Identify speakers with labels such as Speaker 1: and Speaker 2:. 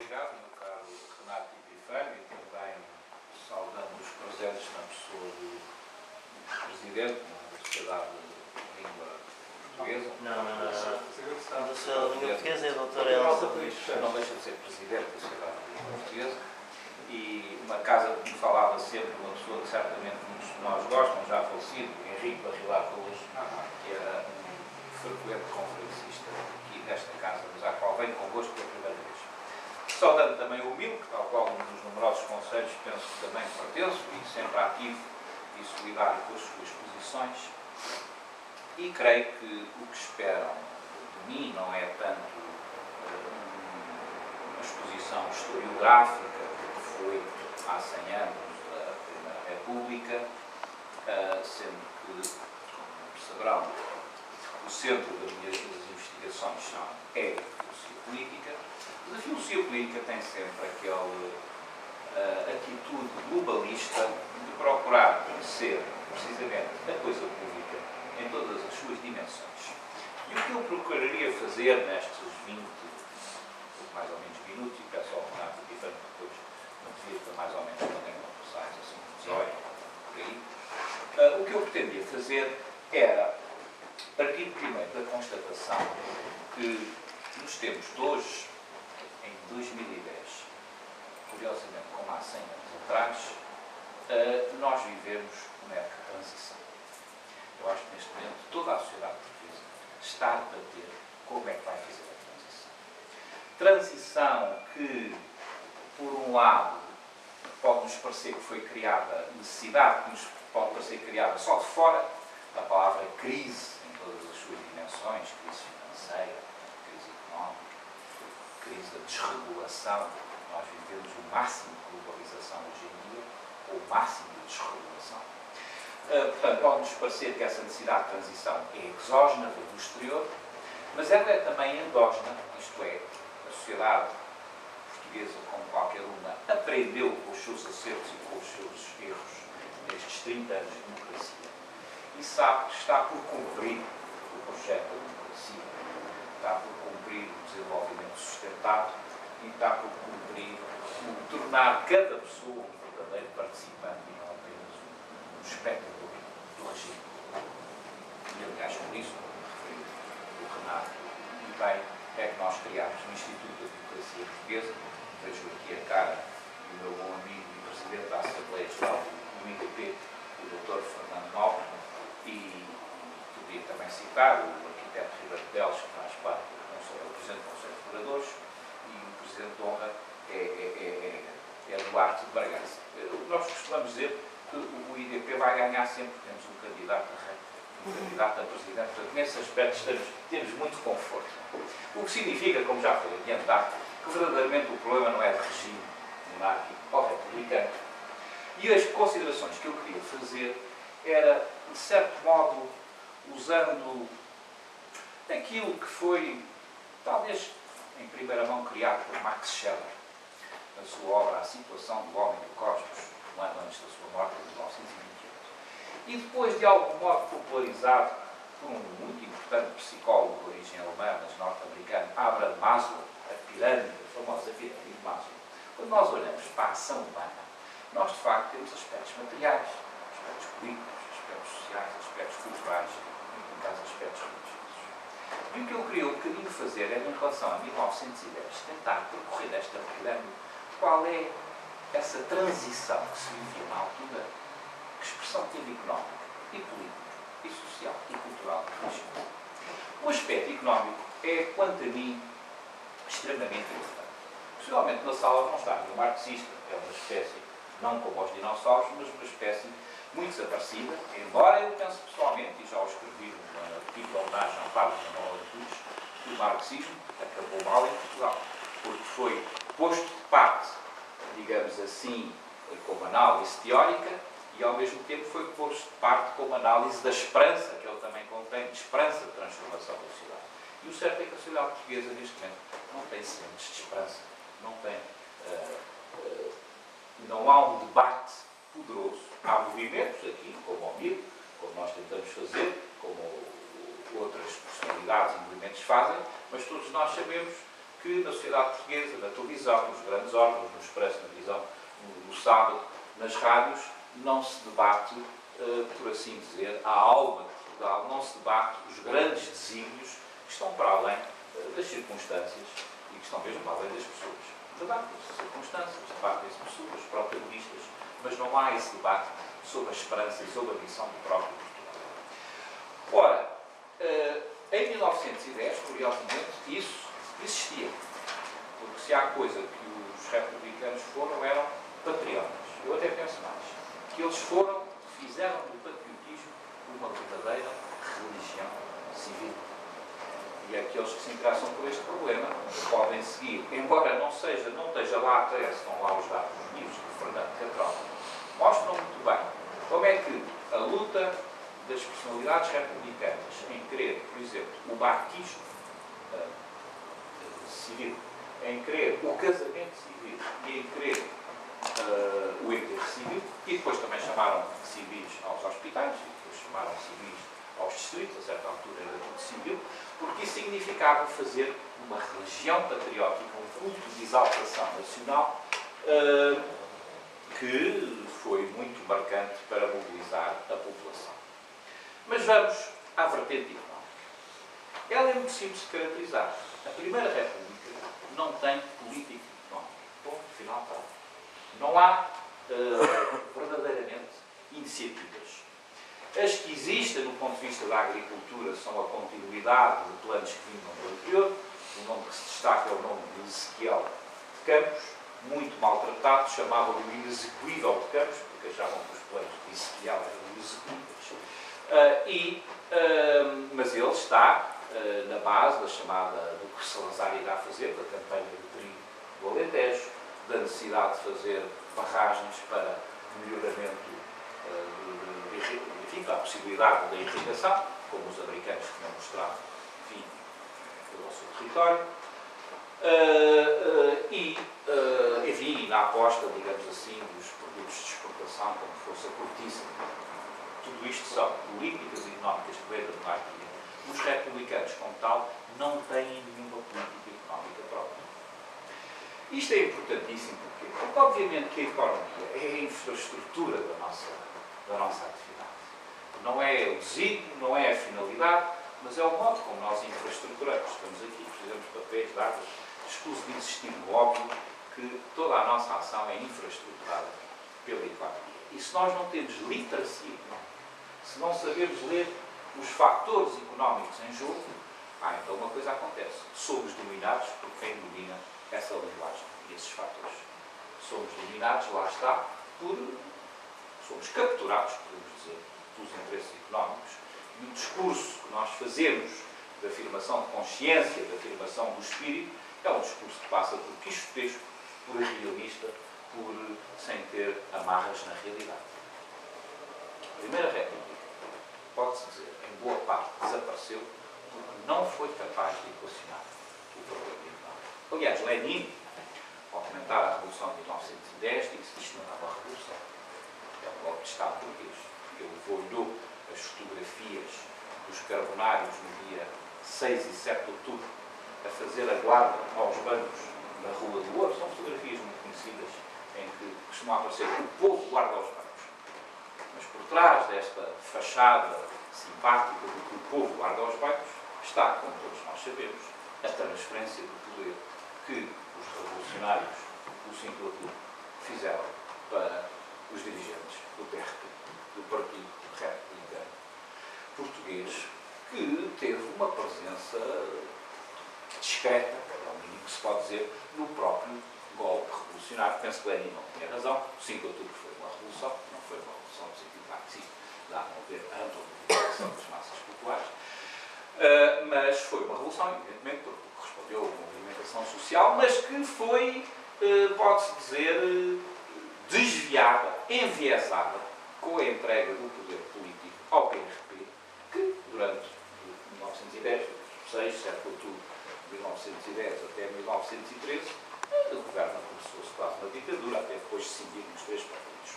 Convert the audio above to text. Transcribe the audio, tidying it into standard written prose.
Speaker 1: Obrigado, meu caro Renato Epifânio, e também saudando os presentes na pessoa do Presidente da Sociedade de Língua Portuguesa.
Speaker 2: Não. A Sociedade de Língua Portuguesa é a doutora Elsa.
Speaker 1: Não deixa de ser Presidente da Sociedade de Língua Portuguesa. E uma casa que me falava sempre, uma pessoa que certamente muitos de nós gostam, já falecido, Henrique Barrilar Ruas, que era um frequente conferencista aqui desta casa, mas à qual venho convosco pela primeira vez. Saudando também o MIL, que tal qual um dos numerosos conselhos penso que também pertenço, e sempre ativo e solidário com as suas posições. E creio que o que esperam de mim não é tanto uma exposição historiográfica do que foi há 100 anos da Primeira República, sendo que, como perceberão, o centro das minhas investigações é a filosofia política. Mas a filosofia política tem sempre aquela atitude globalista de procurar conhecer precisamente a coisa pública em todas as suas dimensões. E o que eu procuraria fazer nestes 20, mais ou menos, minutos, e peço ao Renato Epifânio que depois me divirta mais ou menos quando tenho conversais, assim, 18, por aí, o que eu pretendia fazer era partir primeiro da constatação que nos tempos de hoje, em 2010, curiosamente como há 100 anos atrás, nós vivemos uma época de transição. Eu acho que neste momento toda a sociedade portuguesa está a debater como é que vai fazer a transição. Transição que, por um lado, pode-nos parecer que foi criada necessidade, que nos pode parecer criada só de fora, da palavra crise em todas as suas dimensões, crise financeira, crise económica, crise da desregulação. Nós vivemos o máximo de globalização hoje em dia, ou o máximo de desregulação. Portanto, pode-nos parecer que essa necessidade de transição é exógena, do exterior, mas ela é também endógena, isto é, a sociedade portuguesa, como qualquer uma, aprendeu com os seus acertos e com os seus erros nestes 30 anos de democracia e sabe que está por cumprir o projeto da democracia, está por cumprir o desenvolvimento sustentável e está por cumprir o tornar cada pessoa um verdadeiro participante e não apenas um espectador do regime. E, aliás, por isso, como referiu o Renato, e bem, é que nós criámos o Instituto da Democracia Portuguesa. Vejo aqui a cara do meu bom amigo e Presidente da Assembleia Geral do IDP, o Dr. Fernando Nobre, e podia também citar o arquiteto Ribeiro Teles, que faz parte do Conselho, o Presidente do Conselho de Curadores, e o Presidente de Honra é Duarte de Bragança. Nós costumamos dizer que o IDP vai ganhar sempre, temos um candidato a presidente, portanto, nesse aspecto temos muito conforto. O que significa, como já foi adiantado, que verdadeiramente o problema não é de regime monárquico ou republicano. E as considerações que eu queria fazer era, de certo modo, usando aquilo que foi, talvez, em primeira mão criado por Max Scheler, na sua obra A Situação do Homem do Cosmos, um ano antes da sua morte, em 1928. E depois, de algum modo, popularizado por um muito importante psicólogo de origem alemã, mas norte-americano, Abraham Maslow, a pirâmide, a famosa pirâmide de Maslow. Quando nós olhamos para a ação humana, nós, de facto, temos aspectos materiais, aspectos políticos, aspectos sociais, aspectos culturais, e, em caso, aspectos religiosos. E o que eu queria um bocadinho fazer era, em relação a 1910, tentar percorrer esta pirâmide, qual é essa transição que se vivia na altura, que expressão teve económica e política e social e cultural e religiosa. O aspecto económico é, quanto a mim, extremamente importante. Possivelmente na sala não está nenhum marxista, é uma espécie, não como os dinossauros, mas uma espécie muito desaparecida, embora eu pense pessoalmente, e já o escrevi num artigo de homenagem ao padre Manuel Antunes, que o marxismo acabou mal em Portugal, porque foi posto de parte, digamos assim, como análise teórica, e ao mesmo tempo foi posto de parte como análise da esperança, que ele também contém, de esperança de transformação da sociedade. E o certo é que a sociedade portuguesa, neste momento, não tem sementes de esperança, não há um debate poderoso. Há movimentos aqui, como o MIL, como nós tentamos fazer, como outras personalidades e movimentos fazem, mas todos nós sabemos que que na sociedade portuguesa, na televisão, nos grandes órgãos, no Expresso, na televisão, no sábado, nas rádios, não se debate, por assim dizer, a alma de Portugal, não se debate os grandes desígnios que estão para além das circunstâncias e que estão mesmo para além das pessoas. Debatem-se circunstâncias, debatem-se pessoas, protagonistas, mas não há esse debate sobre a esperança e sobre a missão do próprio Portugal. Ora, em 1910, curiosamente, isso existia. Porque se há coisa que os republicanos eram patriotas. Eu até penso mais. Que eles fizeram do patriotismo uma verdadeira religião civil. E aqueles que se interessam por este problema podem seguir, embora não esteja lá atrás, estão lá os dados dos livros de Fernando Catrol, mostram muito bem como é que a luta das personalidades republicanas em querer, por exemplo, o batismo civil, em querer o casamento civil e em querer o enterro civil, e depois também chamaram civis aos hospitais, e depois chamaram civis aos distritos, a certa altura era tudo civil, porque isso significava fazer uma religião patriótica, um culto de exaltação nacional, que foi muito marcante para mobilizar a população. Mas vamos à vertente económica. Ela é muito simples de caracterizar. A Primeira República não tem política económica. Ponto final para. Não há verdadeiramente iniciativas. As que existem do ponto de vista da agricultura são a continuidade de planos que vinham do anterior. O nome que se destaca é o nome de Ezequiel de Campos, muito maltratado, chamavam-lhe o inexecuível de Campos, porque achavam que os planos de Ezequiel eram execuíveis. Mas ele está na base da chamada, do que Salazar irá fazer, da campanha do trigo do Alentejo, da necessidade de fazer barragens para melhoramento da possibilidade da irrigação, como os americanos tinham mostrado, enfim, pelo seu território. Enfim, na aposta, digamos assim, dos produtos de exportação, como fosse a cortiça. Tudo isto são políticas económicas que vêm da monarquia. Os republicanos, como tal, não têm nenhuma política económica própria. Isto é importantíssimo porque, obviamente, que a economia é a infraestrutura da nossa atividade. Não é o desígnio, não é a finalidade, mas é o modo como nós infraestruturamos. Estamos aqui, precisamos de papéis, de água. Escuso de insistir no óbvio que toda a nossa ação é infraestruturada pela economia. E se nós não temos literacia económica, se não sabemos ler os fatores económicos em jogo, então uma coisa acontece. Somos dominados por quem domina essa linguagem e esses fatores. Somos dominados, lá está, somos capturados, podemos dizer, pelos interesses económicos. E o discurso que nós fazemos de afirmação de consciência, de afirmação do espírito, é um discurso que passa por quixotesco, por irrealista, sem ter amarras na realidade. A Primeira República, pode-se dizer, em boa parte desapareceu porque não foi capaz de equacionar o problema económico. Aliás, Lenin, ao comentar a Revolução de 1910, disse que isto não era uma revolução. É um golpe de Estado burguês. Ele olhou as fotografias dos carbonários no dia 6 e 7 de outubro a fazer a guarda aos bancos na Rua do Ouro. São fotografias muito conhecidas em que costuma aparecer o povo guarda aos bancos. Mas por trás desta fachada simpática do que o povo guarda aos bancos está, como todos nós sabemos, a transferência do poder que os revolucionários do 5 de outubro fizeram para os dirigentes do PRP, do Partido Republicano Português, que teve uma presença discreta, é o mínimo que se pode dizer, no próprio golpe revolucionário. Penso que Lenin não tinha razão. O 5 de outubro foi uma revolução, não foi uma revolução no sentido marxista, dá a não ver a ampla mobilização das massas populares, mas foi uma revolução, evidentemente, porque correspondeu a uma movimentação social, mas que foi, pode-se dizer, desviada, enviesada, com a entrega do poder político ao PRP, que durante 1910, 6, 7 de outubro de 1910 até 1913, o governo começou-se quase uma ditadura, até depois de cindir nos três partidos.